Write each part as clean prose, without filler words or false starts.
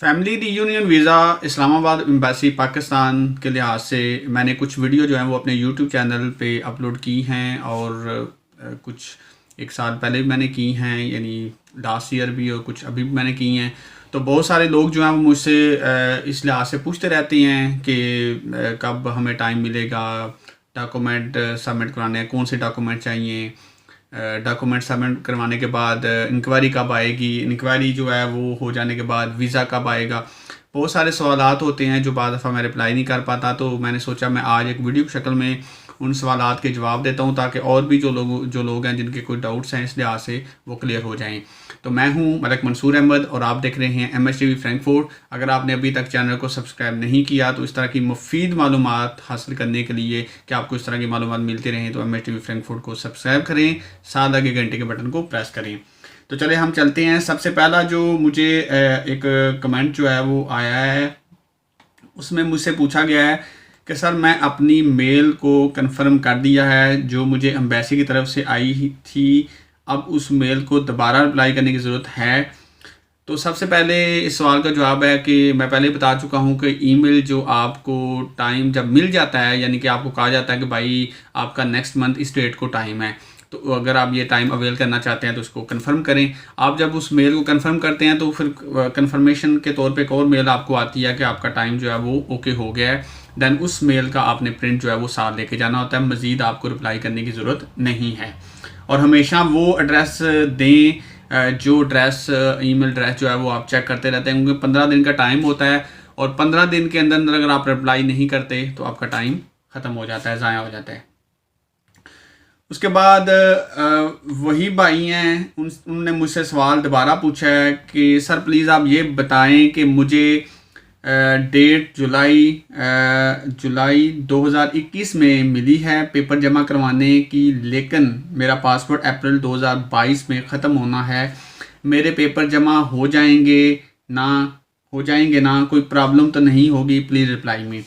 Family reunion visa Islamabad embassy Pakistan के लिहाज से मैंने कुछ वीडियो जो हैं वो अपने यूट्यूब चैनल पे अपलोड की हैं और कुछ एक साल पहले भी मैंने की हैं, यानी लास्ट ईयर भी, और कुछ अभी भी मैंने की हैं। तो बहुत सारे लोग जो हैं वो मुझसे इस लिहाज से पूछते रहते हैं कि कब हमें टाइम मिलेगा, डॉक्यूमेंट सबमिट कराने हैं, कौन से डॉक्यूमेंट चाहिए, डॉक्यूमेंट सबमिट करवाने के बाद इंक्वायरी कब आएगी, इंक्वायरी जो है वो हो जाने के बाद वीज़ा कब आएगा। बहुत सारे सवालात होते हैं जो बाद दफ़ा मैं रिप्लाई नहीं कर पाता, तो मैंने सोचा मैं आज एक वीडियो की शक्ल में उन सवालात के जवाब देता हूं ताकि और भी जो लोग हैं जिनके कोई डाउट्स हैं इस लिहाज से वो क्लियर हो जाएं। तो मैं हूं मलिक मंसूर अहमद और आप देख रहे हैं MH TV फ्रैंकफर्ट। अगर आपने अभी तक चैनल को सब्सक्राइब नहीं किया तो इस तरह की मुफीद मालूमात हासिल करने के लिए कि आपको इस तरह की मालूमात मिलती रहें तो MH TV फ्रैंकफर्ट को सब्सक्राइब करें, साथ आगे घंटे के बटन को प्रेस करें। तो चले हम चलते हैं। सबसे पहला जो मुझे एक कमेंट जो है वो आया है, उसमें मुझसे पूछा गया है कि सर मैं अपनी मेल को कंफर्म कर दिया है जो मुझे एम्बेसी की तरफ से आई थी, अब उस मेल को दोबारा रिप्लाई करने की ज़रूरत है। तो सबसे पहले इस सवाल का जवाब है कि मैं पहले बता चुका हूं कि ईमेल जो आपको टाइम जब मिल जाता है, यानी कि आपको कहा जाता है कि भाई आपका नेक्स्ट मंथ इस डेट को टाइम है, तो अगर आप ये टाइम अवेल करना चाहते हैं तो उसको कंफर्म करें। आप जब उस मेल को कंफर्म करते हैं तो फिर कंफर्मेशन के तौर पे एक और मेल आपको आती है कि आपका टाइम जो है वो ओके हो गया है। देन उस मेल का आपने प्रिंट जो है वो साथ लेके जाना होता है, मज़ीद आपको रिप्लाई करने की ज़रूरत नहीं है। और हमेशा वो एड्रेस दें जो एड्रेस ईमेल एड्रेस जो है वो आप चेक करते रहते हैं, क्योंकि 15 दिन का टाइम होता है और 15 दिन के अंदर अंदर अगर आप रिप्लाई नहीं करते तो आपका टाइम ख़त्म हो जाता है, ज़ाया हो जाता है। उसके बाद वही भाई हैं, उनने मुझसे सवाल दोबारा पूछा है कि सर प्लीज़ आप ये बताएं कि मुझे डेट जुलाई 2021 में मिली है पेपर जमा करवाने की, लेकिन मेरा पासपोर्ट अप्रैल 2022 में ख़त्म होना है। मेरे पेपर जमा हो जाएंगे ना, कोई प्रॉब्लम तो नहीं होगी, प्लीज़ रिप्लाई मी।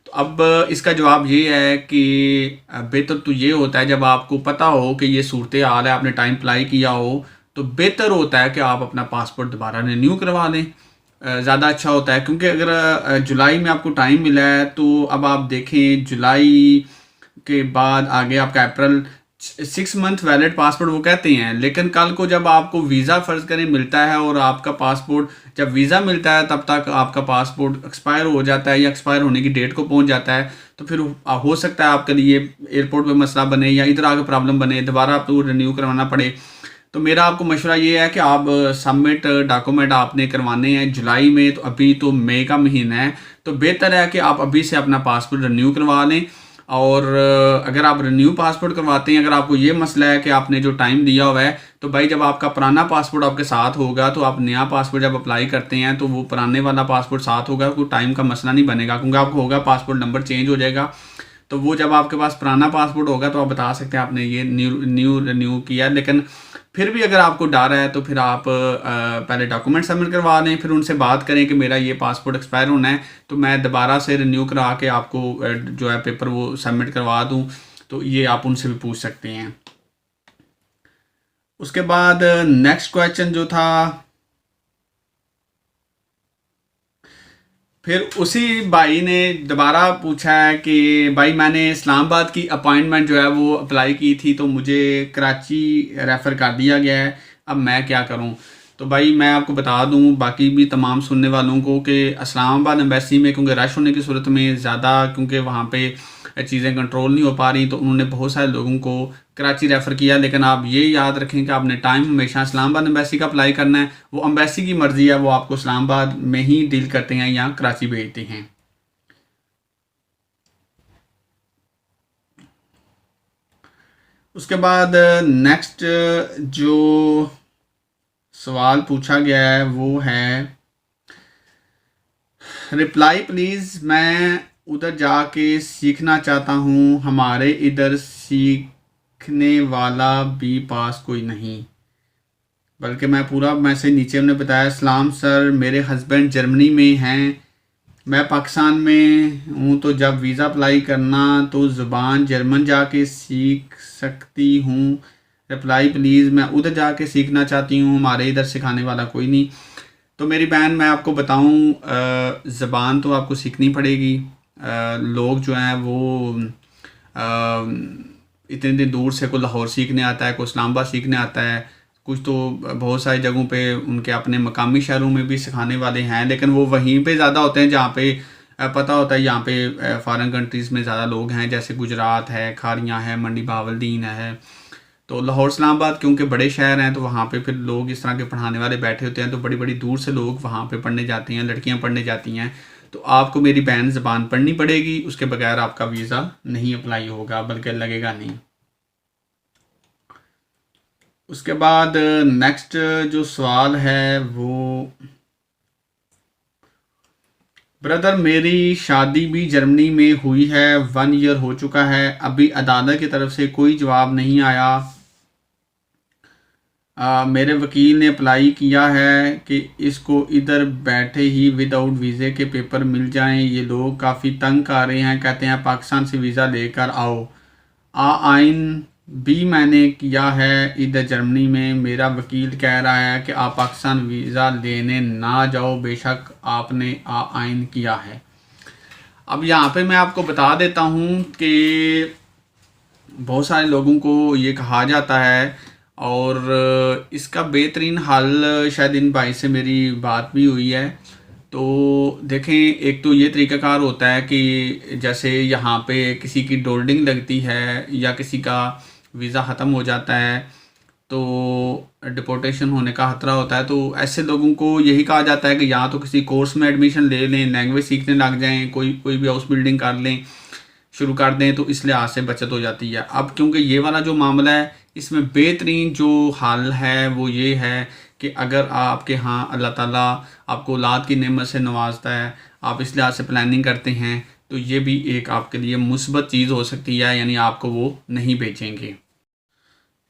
तो अब इसका जवाब ये है कि बेहतर तो ये होता है जब आपको पता हो कि ये सूरत हाल है, आपने टाइम अप्लाई किया हो, तो बेहतर होता है कि आप अपना पासपोर्ट दोबारा रिन्यू करवा लें, ज़्यादा अच्छा होता है। क्योंकि अगर जुलाई में आपको टाइम मिला है तो अब आप देखें जुलाई के बाद आगे आपका अप्रैल 6 मंथ वैलिड पासपोर्ट वो कहते हैं, लेकिन कल को जब आपको वीज़ा फ़र्ज़ करें मिलता है और आपका पासपोर्ट जब वीज़ा मिलता है तब तक आपका पासपोर्ट एक्सपायर हो जाता है या एक्सपायर होने की डेट को पहुंच जाता है, तो फिर हो सकता है आपके लिए एयरपोर्ट पे मसला बने या इधर आगे प्रॉब्लम बने, दोबारा आपको रिन्यू करवाना पड़े। तो मेरा आपको मशवरा ये है कि आप सबमिट डॉक्यूमेंट आपने करवाने हैं जुलाई में, तो अभी तो मई का महीना है, तो बेहतर है कि आप अभी से अपना पासपोर्ट रिन्यू करवा लें। और अगर आप रिन्यू पासपोर्ट करवाते हैं, अगर आपको ये मसला है कि आपने जो टाइम दिया हुआ है, तो भाई जब आपका पुराना पासपोर्ट आपके साथ होगा तो आप नया पासपोर्ट जब अप्लाई करते हैं तो वो पुराने वाला पासपोर्ट साथ होगा, कोई टाइम का मसला नहीं बनेगा, क्योंकि आपको होगा पासपोर्ट नंबर चेंज हो जाएगा। तो वो जब आपके पास पुराना पासपोर्ट होगा तो आप बता सकते हैं आपने ये न्यू रिन्यू किया। लेकिन फिर भी अगर आपको डर है तो फिर आप पहले डॉक्यूमेंट सबमिट करवा लें, फिर उनसे बात करें कि मेरा ये पासपोर्ट एक्सपायर होना है तो मैं दोबारा से रिन्यू करा के आपको जो है पेपर वो सबमिट करवा दूं। तो ये आप उनसे भी पूछ सकते हैं। उसके बाद नेक्स्ट क्वेश्चन जो था, फिर उसी भाई ने दोबारा पूछा है कि भाई मैंने इस्लामाबाद की अपॉइंटमेंट जो है वो अप्लाई की थी तो मुझे कराची रेफ़र कर दिया गया है, अब मैं क्या करूं। तो भाई मैं आपको बता दूं बाकी भी तमाम सुनने वालों को कि इस्लामाबाद एम्बेसी में क्योंकि रश होने की सूरत में ज़्यादा, क्योंकि वहाँ पे चीज़ें कंट्रोल नहीं हो पा रही, तो उन्होंने बहुत सारे लोगों को कराची रेफ़र किया। लेकिन आप ये याद रखें कि आपने टाइम हमेशा इस्लामाबाद एम्बेसी का अप्लाई करना है, वो एम्बेसी की मर्ज़ी है, वो आपको इस्लामाबाद में ही डील करते हैं या कराची भेजते हैं। उसके बाद नेक्स्ट जो सवाल पूछा गया है वो है, रिप्लाई प्लीज़, मैं उधर जाके सीखना चाहता हूँ, हमारे इधर सीखने वाला भी पास कोई नहीं। बल्कि मैं पूरा मैसेज नीचे हमने बताया, सलाम सर, मेरे हस्बैंड जर्मनी में हैं, मैं पाकिस्तान में हूँ, तो जब वीज़ा अप्लाई करना तो ज़ुबान जर्मन जाके सीख सकती हूँ। रिप्लाई प्लीज़, मैं उधर जाके सीखना चाहती हूँ, हमारे इधर सिखाने वाला कोई नहीं। तो मेरी बहन, मैं आपको बताऊं, ज़बान तो आपको सीखनी पड़ेगी। लोग जो हैं वो इतने इतनी दूर से, कोई लाहौर सीखने आता है, कोई इस्लामाबाद सीखने आता है, कुछ तो बहुत सारी जगहों पे उनके अपने मकामी शहरों में भी सिखाने वाले हैं, लेकिन वो वहीं पे ज़्यादा होते हैं जहाँ पे पता होता है यहाँ पे फॉरेन कंट्रीज़ में ज़्यादा लोग हैं, जैसे गुजरात है, खारियाँ है, मंडी बहावलदीन है। तो लाहौर इस्लामाबाद क्योंकि बड़े शहर हैं, तो वहाँ पे फिर लोग इस तरह के पढ़ाने वाले बैठे होते हैं, तो बड़ी बड़ी दूर से लोग वहाँ पे पढ़ने जाते हैं, लड़कियाँ पढ़ने जाती हैं। तो आपको मेरी बहन ज़बान पढ़नी पड़ेगी, उसके बगैर आपका वीज़ा नहीं अप्लाई होगा, बल्कि लगेगा नहीं। उसके बाद नेक्स्ट जो सवाल है वो, ब्रदर मेरी शादी भी जर्मनी में हुई है, 1 ईयर हो चुका है, अभी अदालत की तरफ से कोई जवाब नहीं आया। मेरे वकील ने अप्लाई किया है कि इसको इधर बैठे ही विदाउट वीज़े के पेपर मिल जाएं। ये लोग काफ़ी तंग कर रहे हैं, कहते हैं पाकिस्तान से वीज़ा लेकर आओ। आइन भी मैंने किया है इधर जर्मनी में। मेरा वकील कह रहा है कि आप पाकिस्तान वीज़ा लेने ना जाओ, बेशक आपने आइन किया है। अब यहाँ पे मैं आपको बता देता हूँ कि बहुत सारे लोगों को ये कहा जाता है, और इसका बेहतरीन हल शायद इन भाई से मेरी बात भी हुई है। तो देखें, एक तो ये तरीक़ाकार होता है कि जैसे यहाँ पे किसी की डोल्डिंग लगती है या किसी का वीज़ा ख़त्म हो जाता है, तो डिपोर्टेशन होने का ख़तरा होता है, तो ऐसे लोगों को यही कहा जाता है कि या तो किसी कोर्स में एडमिशन ले लें, लैंग्वेज सीखने लग जाएं, कोई भी हाउस बिल्डिंग कर लें, शुरू कर दें, तो इस लिहाज से बचत हो जाती है। अब क्योंकि ये वाला जो मामला है, इसमें बेहतरीन जो हल है वो ये है कि अगर आपके यहाँ अल्लाह ताला आपको औलाद की नेमत से नवाजता है, आप इस लिहाज से प्लानिंग करते हैं, तो ये भी एक आपके लिए मुस्बत चीज़ हो सकती है, यानी आपको वो नहीं बेचेंगे।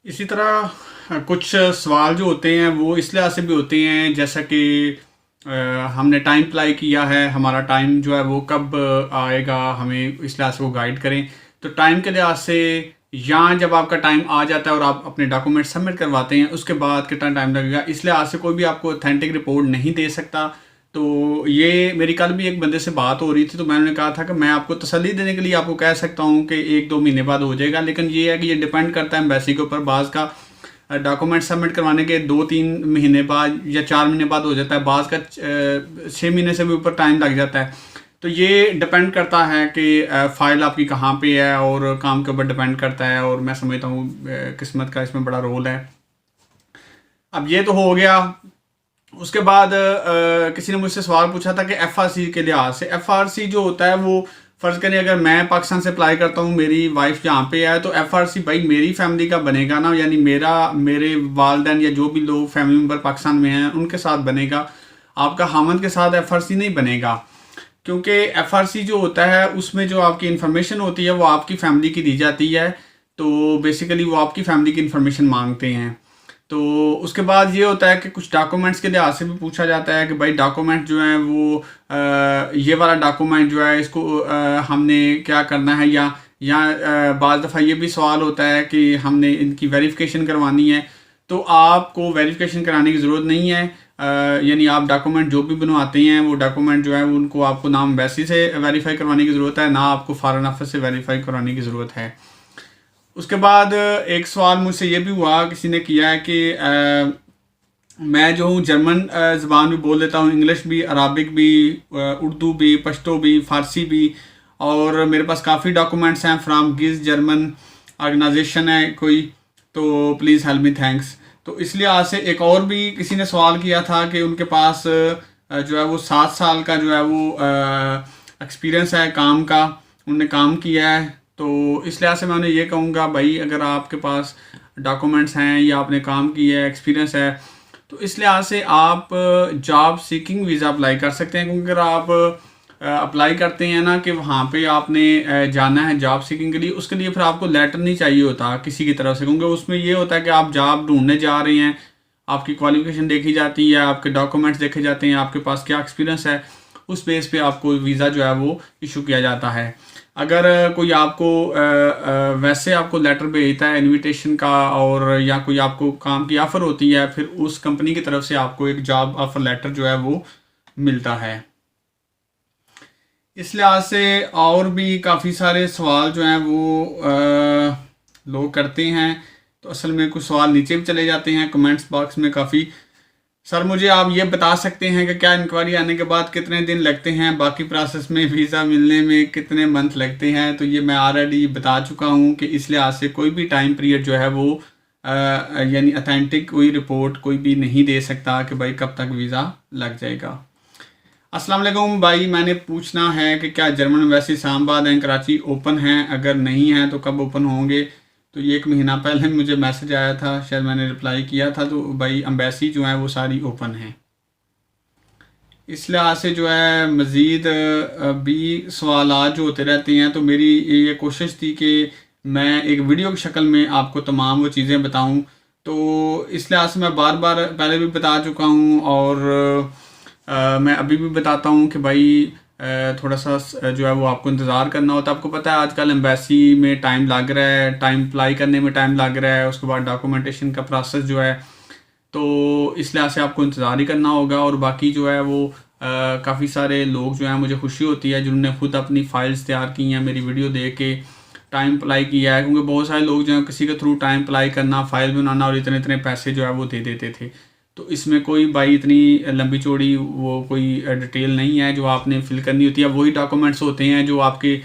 इसी तरह कुछ सवाल जो होते हैं वो इस लिहाज से भी होते हैं, जैसा कि हमने टाइम अप्लाई किया है, हमारा टाइम जो है वो कब आएगा, हमें इस लिहाज से वो गाइड करें। तो टाइम के लिहाज से यहाँ जब आपका टाइम आ जाता है और आप अपने डॉक्यूमेंट सबमिट करवाते हैं, उसके बाद कितना टाइम लगेगा, इस लिहाज से कोई भी आपको ऑथेंटिक रिपोर्ट नहीं दे सकता। तो ये मेरी कल भी एक बंदे से बात हो रही थी, तो मैंने कहा था कि मैं आपको तसल्ली देने के लिए आपको कह सकता हूँ कि 1-2 महीने बाद हो जाएगा, लेकिन ये है कि ये डिपेंड करता है एम्बेसी के ऊपर। बाज़ का डॉक्यूमेंट सबमिट करवाने के 2-3 महीने बाद या 4 महीने बाद हो जाता है, बाज़ का 6 महीने से भी ऊपर टाइम लग जाता है। तो ये डिपेंड करता है कि फ़ाइल आपकी कहाँ पे है, और काम के ऊपर डिपेंड करता है, और मैं समझता हूँ किस्मत का इसमें बड़ा रोल है। अब ये तो हो गया। उसके बाद किसी ने मुझसे सवाल पूछा था कि FRC के लिहाज से, FRC जो होता है वो, फ़र्ज़ करें अगर मैं पाकिस्तान से अप्लाई करता हूँ, मेरी वाइफ यहाँ पे है, तो FRC भाई मेरी फैमिली का बनेगा ना, यानी मेरे वालदैन या जो भी लोग फैमिली मेम्बर पाकिस्तान में हैं उनके साथ बनेगा। आपका हामद के साथ FRC नहीं बनेगा, क्योंकि FRC जो होता है उसमें जो आपकी इन्फॉर्मेशन होती है वो आपकी फैमिली की दी जाती है। तो बेसिकली वो आपकी फैमिली की इन्फॉर्मेशन मांगते हैं। तो उसके बाद ये होता है कि कुछ डॉक्यूमेंट्स के लिहाज से भी पूछा जाता है कि भाई डॉक्यूमेंट जो है वो ये वाला डॉक्यूमेंट जो है इसको हमने क्या करना है, या बाज़ दफ़ा ये भी सवाल होता है कि हमने इनकी वेरिफिकेशन करवानी है। तो आपको वेरिफिकेशन कराने की ज़रूरत नहीं है, यानी आप डॉक्यूमेंट जो भी बनवाते हैं वो डॉक्यूमेंट जो है उनको आपको ना एम्बेसी से वेरीफाई करवाने की ज़रूरत है, ना आपको फॉरेन ऑफिस से वेरीफाई करवाने की ज़रूरत है। उसके बाद एक सवाल मुझसे ये भी हुआ, किसी ने किया है कि मैं जो हूँ जर्मन ज़बान भी बोल लेता हूँ, इंग्लिश भी, अराबिक भी, उर्दू भी, पश्तो भी, फ़ारसी भी, और मेरे पास काफ़ी डॉक्यूमेंट्स हैं फ्राम गिज़ जर्मन ऑर्गेनाइजेशन है कोई, तो प्लीज़ हेल्प मी, थैंक्स। तो इस लिहाज से एक और भी किसी ने सवाल किया था कि उनके पास जो है वो 7 साल का जो है वो एक्सपीरियंस है काम का, उन्होंने काम किया है। तो इस लिहाज से मैं उन्हें ये कहूँगा भाई अगर आपके पास डॉक्यूमेंट्स हैं या आपने काम किया है, एक्सपीरियंस है, तो इस लिहाज से आप जॉब सीकिंग वीज़ा अप्लाई कर सकते हैं। क्योंकि अगर आप अप्लाई करते हैं ना कि वहाँ पे आपने जाना है जॉब सीकिंग के लिए, उसके लिए फिर आपको लेटर नहीं चाहिए होता किसी की तरफ से, क्योंकि उसमें ये होता है कि आप जॉब ढूंढने जा रहे हैं, आपकी क्वालिफिकेशन देखी जाती है, आपके डॉक्यूमेंट्स देखे जाते हैं, आपके पास क्या एक्सपीरियंस है, उस बेस पे आपको वीज़ा जो है वो इशू किया जाता है। अगर कोई आपको वैसे आपको लेटर भेजता है इनविटेशन का, और या कोई आपको काम की ऑफ़र होती है, फिर उस कंपनी की तरफ से आपको एक जॉब ऑफ़र लेटर जो है वो मिलता है। इस लिहाज से और भी काफ़ी सारे सवाल जो हैं वो लोग करते हैं, तो असल में कुछ सवाल नीचे भी चले जाते हैं कमेंट्स बॉक्स में काफ़ी। सर मुझे आप ये बता सकते हैं कि क्या इंक्वायरी आने के बाद कितने दिन लगते हैं, बाकी प्रोसेस में वीज़ा मिलने में कितने मंथ लगते हैं? तो ये मैं ऑलरेडी बता चुका हूँ कि इस लिहाज से कोई भी टाइम पीरियड जो है वो यानी अथेंटिक कोई रिपोर्ट कोई भी नहीं दे सकता कि भाई कब तक वीज़ा लग जाएगा। अस्सलाम वालेकुम भाई, मैंने पूछना है कि क्या German embassy Islamabad and Karachi open हैं? अगर नहीं है तो कब ओपन होंगे? तो ये 1 महीना पहले मुझे मैसेज आया था, शायद मैंने रिप्लाई किया था। तो भाई एम्बेसी जो है वो सारी ओपन हैं। इस लिहाज से जो है मज़ीद भी सवालात जो होते रहते हैं, तो मेरी ये कोशिश थी कि मैं एक वीडियो की शक्ल में आपको तमाम वो चीज़ें बताऊं। तो इस लिहाज से मैं बार बार पहले भी बता चुका हूं, और मैं अभी भी बताता हूं कि भाई थोड़ा सा जो है वो आपको इंतज़ार करना होता है। आपको पता है आजकल एम्बेसी में टाइम लग रहा है, टाइम अप्लाई करने में टाइम लग रहा है, उसके बाद डॉक्यूमेंटेशन का प्रोसेस जो है, तो इस लिहाज से आपको इंतज़ार ही करना होगा। और बाकी जो है वो काफ़ी सारे लोग जो हैं, मुझे खुशी होती है जिन्होंने खुद अपनी फ़ाइल्स तैयार की हैं, मेरी वीडियो देख के टाइम अप्लाई किया है। क्योंकि बहुत सारे लोग जो हैं किसी के थ्रू टाइम अप्लाई करना, फ़ाइल बनाना और इतने इतने पैसे जो है वो दे देते थे। तो इसमें कोई भाई इतनी लंबी चौड़ी वो कोई डिटेल नहीं है जो आपने फिल करनी होती है। वही डॉक्यूमेंट्स होते हैं जो आपके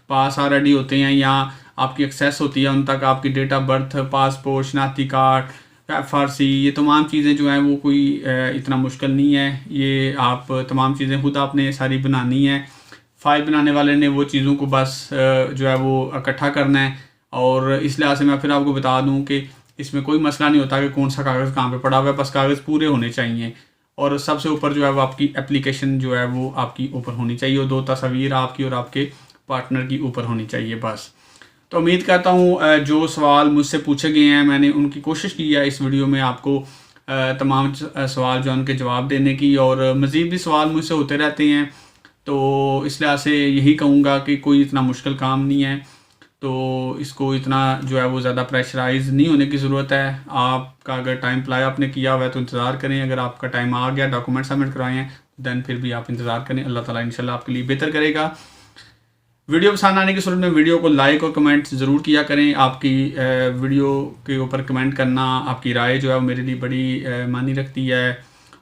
पास ऑलरेडी होते हैं या आपकी एक्सेस होती है उन तक, आपकी डेट ऑफ बर्थ, पासपोर्ट, शनाख्ती कार्ड, FRC, ये तमाम चीज़ें जो हैं वो कोई इतना मुश्किल नहीं है। ये आप तमाम चीज़ें खुद आपने सारी बनानी है। फ़ाइल बनाने वाले ने वो चीज़ों को बस जो है वो इकट्ठा करना है। और इस लिहाज से मैं फिर आपको बता दूं कि इसमें कोई मसला नहीं होता कि कौन सा कागज़ कहाँ पे पड़ा हुआ है, बस कागज़ पूरे होने चाहिए। और सबसे ऊपर जो है वो आपकी एप्लीकेशन जो है वो आपकी ऊपर होनी चाहिए, और 2 तस्वीर आपकी और आपके पार्टनर की ऊपर होनी चाहिए बस। तो उम्मीद करता हूँ जो सवाल मुझसे पूछे गए हैं मैंने उनकी कोशिश की है इस वीडियो में आपको तमाम सवाल जो उनके जवाब देने की, और मज़ीद भी सवाल मुझसे होते रहते हैं। तो इस लिहाज से यही कहूँगा कि कोई इतना मुश्किल काम नहीं है, तो इसको इतना जो है वो ज़्यादा प्रेशराइज़ नहीं होने की ज़रूरत है। आपका अगर टाइम अप्लाई आपने किया हुआ है तो इंतज़ार करें, अगर आपका टाइम आ गया, डॉक्यूमेंट सबमिट करवाए हैं, दैन फिर भी आप इंतज़ार करें। अल्लाह ताला इंशाल्लाह आपके लिए बेहतर करेगा। वीडियो पसंद आने की सूरत में वीडियो को लाइक और कमेंट ज़रूर किया करें। आपकी वीडियो के ऊपर कमेंट करना, आपकी राय जो है वो मेरे लिए बड़ी मानी रखती है।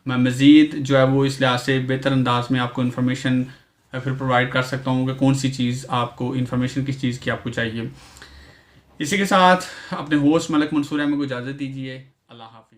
मैं मज़ीद जो है वो इस लिहाज से बेहतर अंदाज में आपको इन्फॉर्मेशन फिर प्रोवाइड कर सकता हूँ कि कौन सी चीज़ आपको, इन्फॉर्मेशन किस चीज़ की आपको चाहिए। इसी के साथ अपने होस्ट मलिक मंसूर अहमद को इजाज़त दीजिए। अल्लाह हाफ़िज़।